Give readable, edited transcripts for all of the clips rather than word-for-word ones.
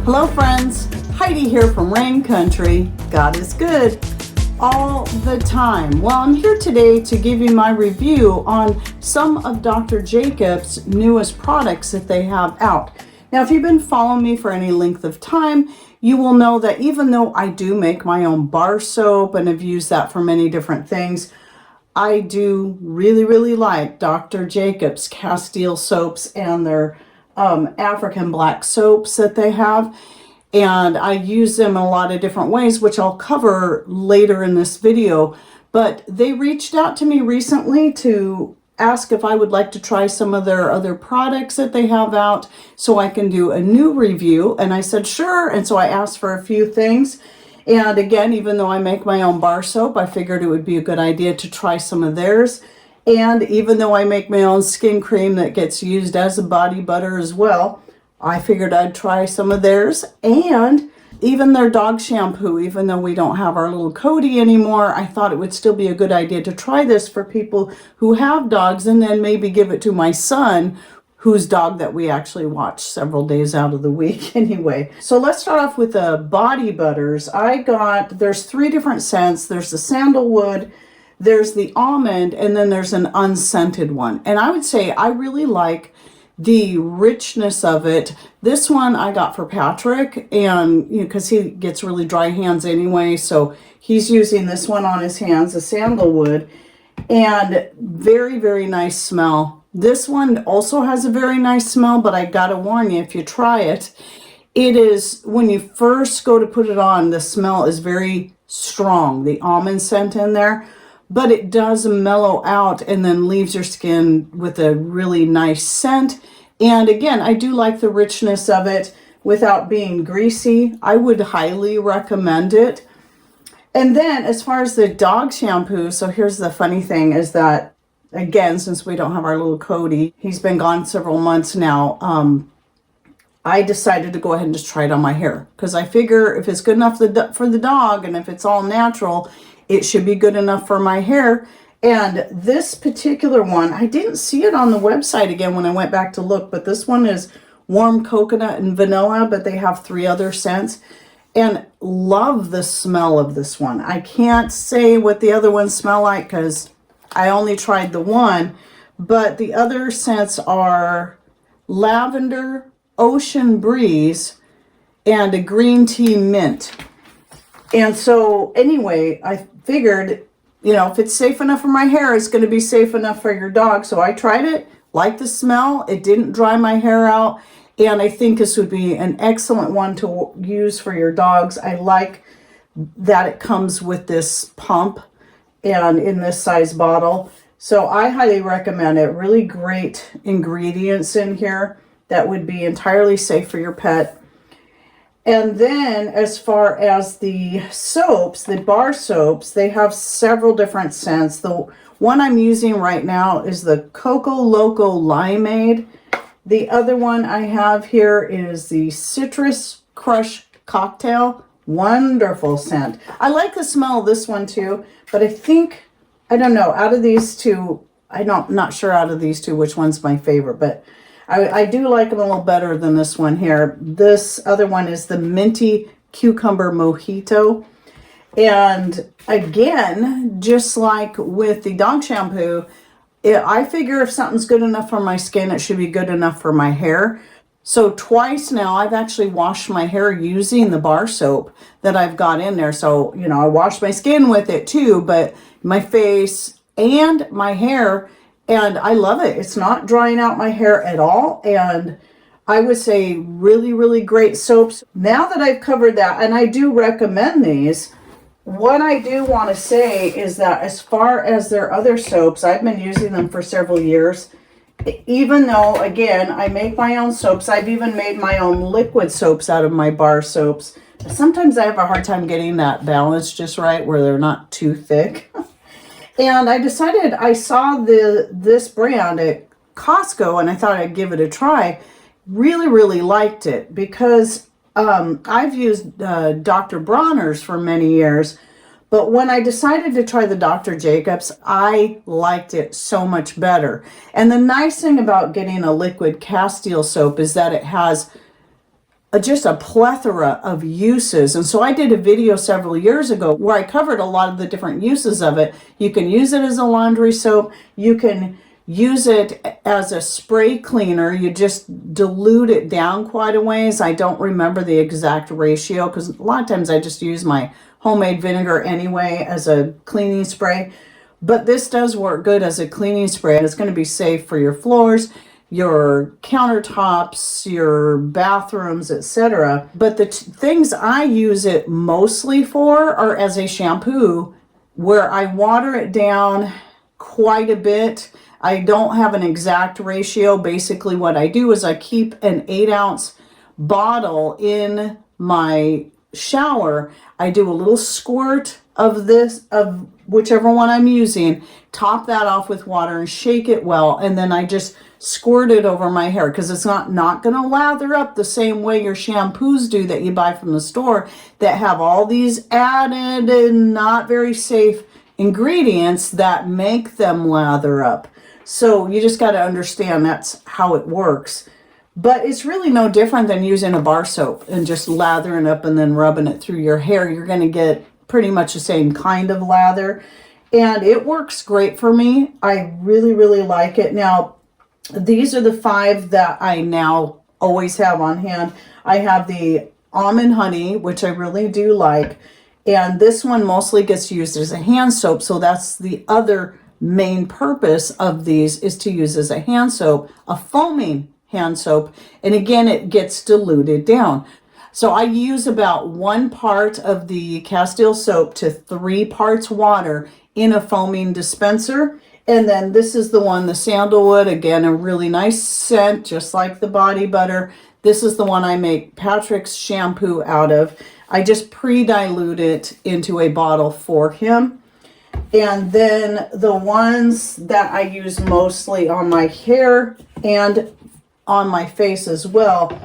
Hello friends, Heidi here from Rain Country. God is good all the time. Well, I'm here today to give you my review on some of Dr. Jacobs' newest products that they have out. Now, if you've been following me for any length of time, you will know that even though I do make my own bar soap and have used that for many different things, I do really like Dr. Jacobs Castile soaps and their African black soaps that they have. And I use them in a lot of different ways, which I'll cover later in this video. But they reached out to me recently to ask if I would like to try some of their other products that they have out so I can do a new review. And I said, sure. And so I asked for a few things. And again, even though I make my own bar soap, I figured it would be a good idea to try some of theirs. And even though I make my own skin cream that gets used as a body butter as well, I figured I'd try some of theirs. And even their dog shampoo, even though we don't have our little Cody anymore, I thought it would still be a good idea to try this for people who have dogs, and then maybe give it to my son, whose dog that we actually watch several days out of the week anyway. So let's start off with the body butters. There's 3 different scents. There's the sandalwood, there's the almond, and then there's an unscented one. And I would say I really like the richness of it. This one I got for Patrick, and because he gets really dry hands anyway, so he's using this one on his hands, the sandalwood, and very nice smell. This one also has a very nice smell, but I gotta warn you, if you try it, it is, when you first go to put it on, the smell is very strong, the almond scent in there, but it does mellow out and then leaves your skin with a really nice scent. And again, I do like the richness of it without being greasy. I would highly recommend it. And then as far as the dog shampoo, so here's the funny thing is that, again, since we don't have our little Cody, he's been gone several months now, I decided to go ahead and just try it on my hair. Because I figure if it's good enough for the dog, and if it's all natural, it should be good enough for my hair. And this particular one, I didn't see it on the website again when I went back to look, but this one is warm coconut and vanilla, but they have 3 other scents. And love the smell of this one. I can't say what the other ones smell like because I only tried the one, but the other scents are lavender, ocean breeze, and a green tea mint. And so anyway, I figured, if it's safe enough for my hair, it's going to be safe enough for your dog. So I tried it, liked the smell. It didn't dry my hair out. And I think this would be an excellent one to use for your dogs. I like that it comes with this pump and in this size bottle. So I highly recommend it. Really great ingredients in here that would be entirely safe for your pet. And then as far as the soaps, the bar soaps, they have several different scents. The one I'm using right now is the Coco Loco Limeade. The other one I have here is the Citrus Crush Cocktail. Wonderful scent. I like the smell of this one too, but I don't know, out of these 2, I'm not sure out of these 2 which one's my favorite, but I do like them a little better than this one here. This other one is the Minty Cucumber Mojito. And again, just like with the dog shampoo, I figure if something's good enough for my skin, it should be good enough for my hair. So twice now, I've actually washed my hair using the bar soap that I've got in there. So, I wash my skin with it too, but my face and my hair, and I love it. It's not drying out my hair at all. And I would say really great soaps. Now that I've covered that, and I do recommend these, what I do want to say is that as far as their other soaps, I've been using them for several years. Even though, again, I make my own soaps. I've even made my own liquid soaps out of my bar soaps. Sometimes I have a hard time getting that balance just right where they're not too thick. And I decided, I saw this brand at Costco and I thought I'd give it a try. Really liked it because I've used Dr. Bronner's for many years, but when I decided to try the Dr. Jacobs, I liked it so much better. And the nice thing about getting a liquid Castile soap is that it has just a plethora of uses. And so I did a video several years ago where I covered a lot of the different uses of it. You can use it as a laundry soap. You can use it as a spray cleaner. You just dilute it down quite a ways. I don't remember the exact ratio because a lot of times I just use my homemade vinegar anyway as a cleaning spray. But this does work good as a cleaning spray. It's going to be safe for your floors, your countertops, your bathrooms, etc. But the things I use it mostly for are as a shampoo, where I water it down quite a bit. I don't have an exact ratio. Basically what I do is I keep an 8-ounce bottle in my shower. I do a little squirt of this, of whichever one I'm using, top that off with water and shake it well, and then I just squirt it over my hair, because it's not going to lather up the same way your shampoos do that you buy from the store that have all these added and not very safe ingredients that make them lather up. So you just got to understand that's how it works. But it's really no different than using a bar soap and just lathering up and then rubbing it through your hair. You're going to get pretty much the same kind of lather. And it works great for me. I really, really like it. Now, these are the 5 that I now always have on hand. I have the almond honey, which I really do like. And this one mostly gets used as a hand soap. So that's the other main purpose of these, is to use as a hand soap, a foaming hand soap. And again, it gets diluted down. So I use about 1 part of the castile soap to 3 parts water in a foaming dispenser. And then this is the one, the sandalwood, again, a really nice scent, just like the body butter. This is the one I make Patrick's shampoo out of. I just pre-dilute it into a bottle for him. And then the ones that I use mostly on my hair and on my face as well.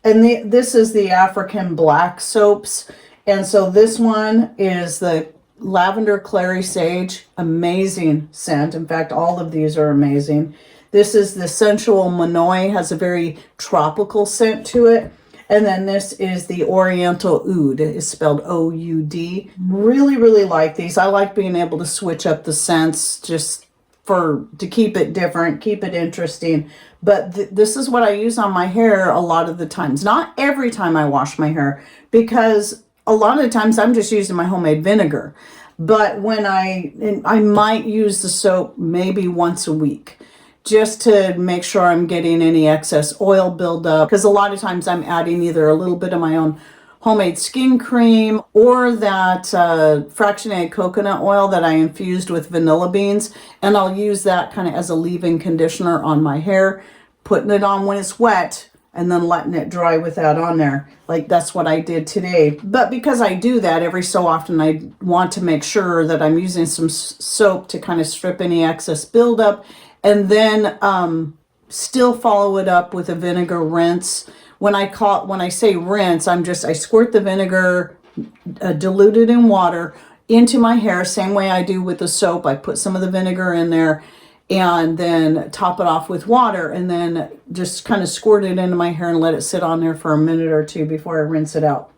And this is the African black soaps. And so this one is the lavender clary sage, amazing scent. In fact, all of these are amazing. This is the sensual Monoi, has a very tropical scent to it. And then this is the oriental oud, it's spelled O-U-D. Really, really like these. I like being able to switch up the scents just to keep it different, keep it interesting. But this is what I use on my hair a lot of the times. Not every time I wash my hair, because a lot of the times I'm just using my homemade vinegar. But when I might use the soap maybe once a week, just to make sure I'm getting any excess oil buildup. Because a lot of times I'm adding either a little bit of my own homemade skin cream or that fractionated coconut oil that I infused with vanilla beans. And I'll use that kind of as a leave-in conditioner on my hair, putting it on when it's wet and then letting it dry with that on there. Like that's what I did today. But because I do that every so often, I want to make sure that I'm using some soap to kind of strip any excess buildup, and then still follow it up with a vinegar rinse. When I say rinse, I squirt the vinegar diluted in water into my hair, same way I do with the soap. I put some of the vinegar in there and then top it off with water, and then just kind of squirt it into my hair and let it sit on there for a minute or two before I rinse it out.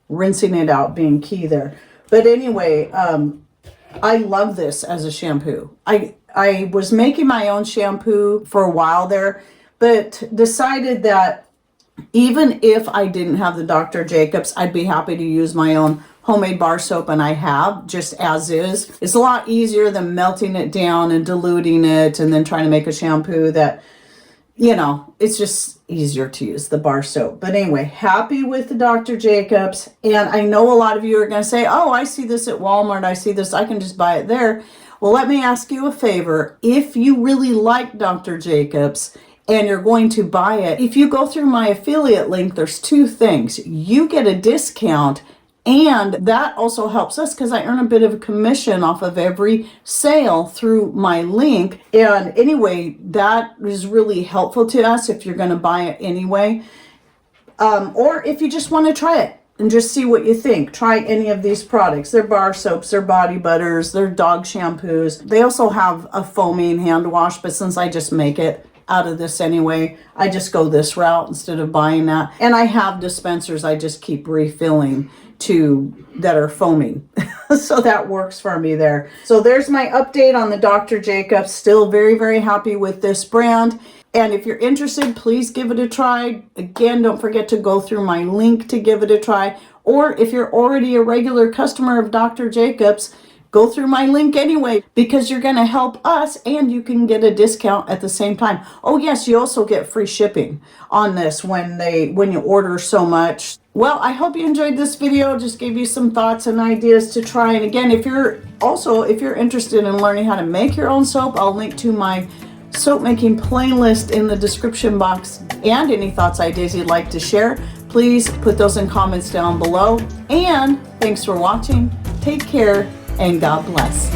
Rinsing it out being key there. But anyway, I love this as a shampoo. I was making my own shampoo for a while there, but decided that even if I didn't have the Dr. Jacobs, I'd be happy to use my own homemade bar soap, and I have, just as is. It's a lot easier than melting it down and diluting it and then trying to make a shampoo that, it's just easier to use the bar soap. But anyway, happy with the Dr. Jacobs. And I know a lot of you are going to say, oh, I see this at Walmart. I see this. I can just buy it there. Well, let me ask you a favor. If you really like Dr. Jacobs and you're going to buy it, if you go through my affiliate link, there's 2 things. You get a discount, and that also helps us because I earn a bit of a commission off of every sale through my link. And anyway, that is really helpful to us if you're going to buy it anyway. Or if you just want to try it and just see what you think. Try any of these products. They're bar soaps, they're body butters, they're dog shampoos. They also have a foaming hand wash, but since I just make it, out of this anyway. I just go this route instead of buying that. And I have dispensers I just keep refilling that are foaming. So that works for me there. So there's my update on the Dr. Jacobs. Still very, very happy with this brand. And if you're interested, please give it a try. Again, don't forget to go through my link to give it a try. Or if you're already a regular customer of Dr. Jacobs, go through my link anyway, because you're going to help us and you can get a discount at the same time. Oh yes, you also get free shipping on this when you order so much. Well, I hope you enjoyed this video. Just gave you some thoughts and ideas to try. And again, if you're interested in learning how to make your own soap, I'll link to my soap making playlist in the description box, and any thoughts, ideas you'd like to share, please put those in comments down below. And thanks for watching. Take care and God bless.